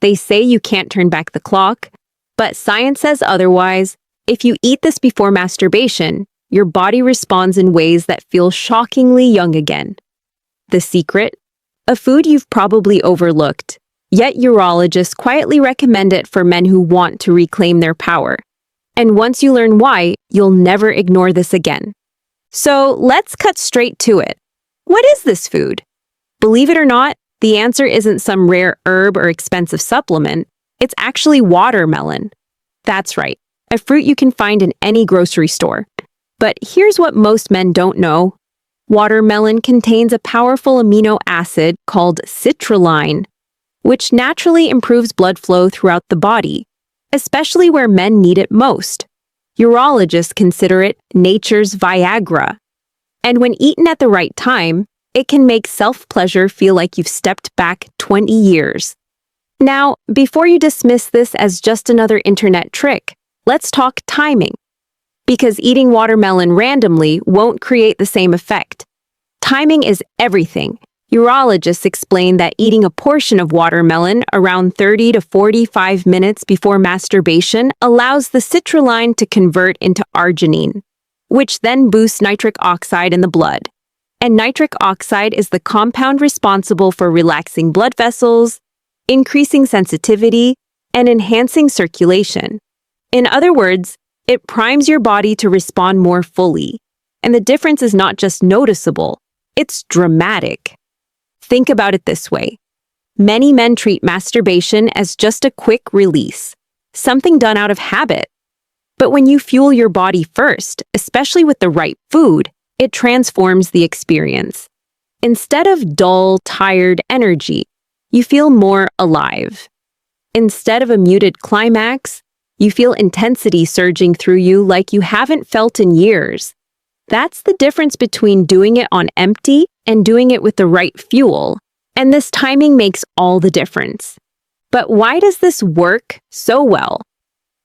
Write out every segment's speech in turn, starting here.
They say you can't turn back the clock, but science says otherwise. If you eat this before masturbation, your body responds in ways that feel shockingly young again. The secret? A food you've probably overlooked, yet urologists quietly recommend it for men who want to reclaim their power. And once you learn why, you'll never ignore this again. So let's cut straight to it. What is this food? Believe it or not, the answer isn't some rare herb or expensive supplement. It's actually watermelon. That's right, a fruit you can find in any grocery store. But here's what most men don't know. Watermelon contains a powerful amino acid called citrulline, which naturally improves blood flow throughout the body, especially where men need it most. Urologists consider it nature's Viagra. And when eaten at the right time, it can make self-pleasure feel like you've stepped back 20 years. Now, before you dismiss this as just another internet trick, let's talk timing. Because eating watermelon randomly won't create the same effect. Timing is everything. Urologists explain that eating a portion of watermelon around 30 to 45 minutes before masturbation allows the citrulline to convert into arginine, which then boosts nitric oxide in the blood. And nitric oxide is the compound responsible for relaxing blood vessels, increasing sensitivity, and enhancing circulation. In other words, it primes your body to respond more fully. And the difference is not just noticeable, it's dramatic. Think about it this way. Many men treat masturbation as just a quick release, something done out of habit. But when you fuel your body first, especially with the right food, it transforms the experience. Instead of dull, tired energy, you feel more alive. Instead of a muted climax, you feel intensity surging through you like you haven't felt in years. That's the difference between doing it on empty and doing it with the right fuel. And this timing makes all the difference. But why does this work so well?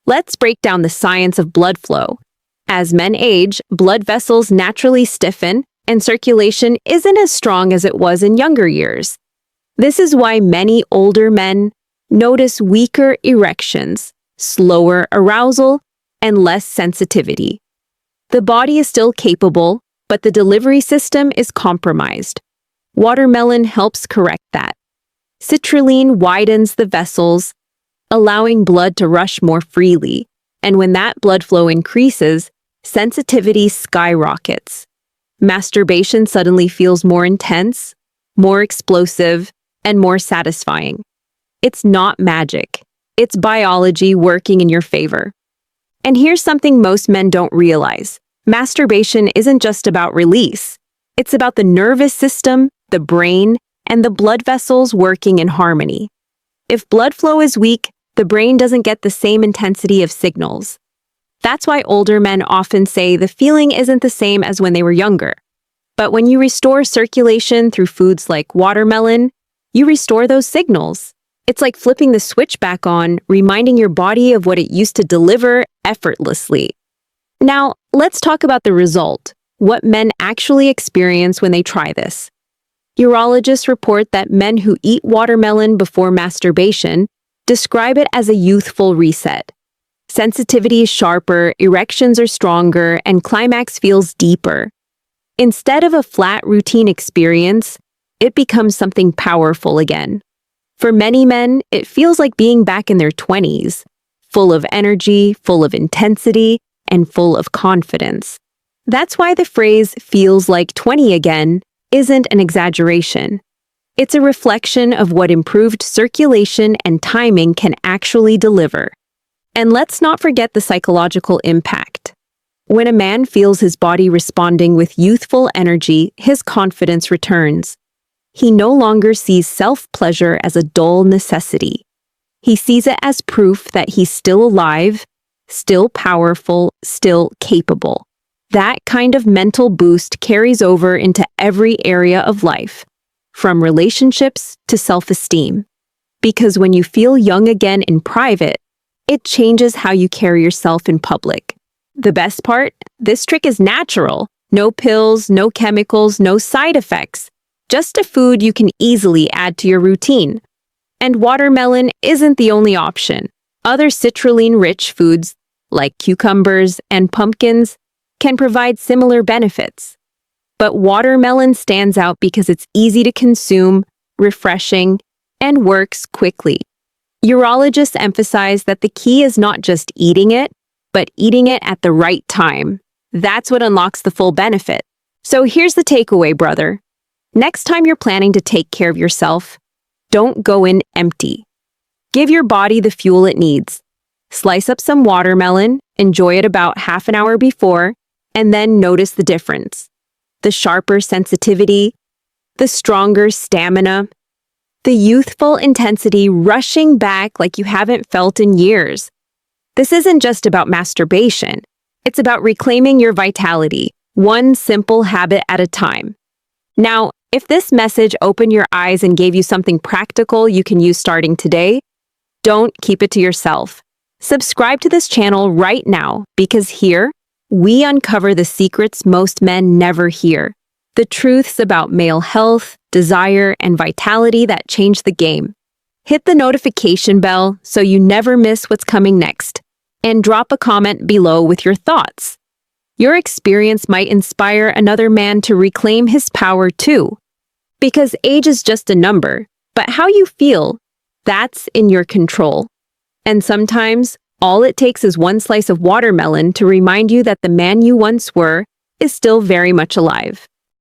Let's break down the science of blood flow. As men age, blood vessels naturally stiffen, and circulation isn't as strong as it was in younger years. This is why many older men notice weaker erections, slower arousal, and less sensitivity. The body is still capable, but the delivery system is compromised. Watermelon helps correct that. Citrulline widens the vessels, allowing blood to rush more freely, and when that blood flow increases, sensitivity skyrockets. Masturbation suddenly feels more intense, more explosive, and more satisfying. It's not magic. It's biology working in your favor. And here's something most men don't realize. Masturbation isn't just about release. It's about the nervous system, the brain, and the blood vessels working in harmony. If blood flow is weak, the brain doesn't get the same intensity of signals. That's why older men often say the feeling isn't the same as when they were younger. But when you restore circulation through foods like watermelon, you restore those signals. It's like flipping the switch back on, reminding your body of what it used to deliver effortlessly. Now, let's talk about the result, what men actually experience when they try this. Urologists report that men who eat watermelon before masturbation describe it as a youthful reset. Sensitivity is sharper, erections are stronger, and climax feels deeper. Instead of a flat routine experience, it becomes something powerful again. For many men, it feels like being back in their 20s, full of energy, full of intensity, and full of confidence. That's why the phrase "feels like 20 again" isn't an exaggeration. It's a reflection of what improved circulation and timing can actually deliver. And let's not forget the psychological impact. When a man feels his body responding with youthful energy, his confidence returns. He no longer sees self-pleasure as a dull necessity. He sees it as proof that he's still alive, still powerful, still capable. That kind of mental boost carries over into every area of life, from relationships to self-esteem. Because when you feel young again in private, it changes how you carry yourself in public. The best part? This trick is natural. No pills, no chemicals, no side effects. Just a food you can easily add to your routine. And watermelon isn't the only option. Other citrulline-rich foods, like cucumbers and pumpkins, can provide similar benefits. But watermelon stands out because it's easy to consume, refreshing, and works quickly. Urologists emphasize that the key is not just eating it, but eating it at the right time. That's what unlocks the full benefit. So here's the takeaway, brother. Next time you're planning to take care of yourself, don't go in empty. Give your body the fuel it needs. Slice up some watermelon, enjoy it about half an hour before, and then notice the difference. The sharper sensitivity, the stronger stamina, the youthful intensity rushing back like you haven't felt in years. This isn't just about masturbation. It's about reclaiming your vitality, one simple habit at a time. Now, if this message opened your eyes and gave you something practical you can use starting today, don't keep it to yourself. Subscribe to this channel right now because here, we uncover the secrets most men never hear. The truths about male health, desire, and vitality that change the game. Hit the notification bell so you never miss what's coming next. And drop a comment below with your thoughts. Your experience might inspire another man to reclaim his power too. Because age is just a number, but how you feel, that's in your control. And sometimes, all it takes is one slice of watermelon to remind you that the man you once were is still very much alive.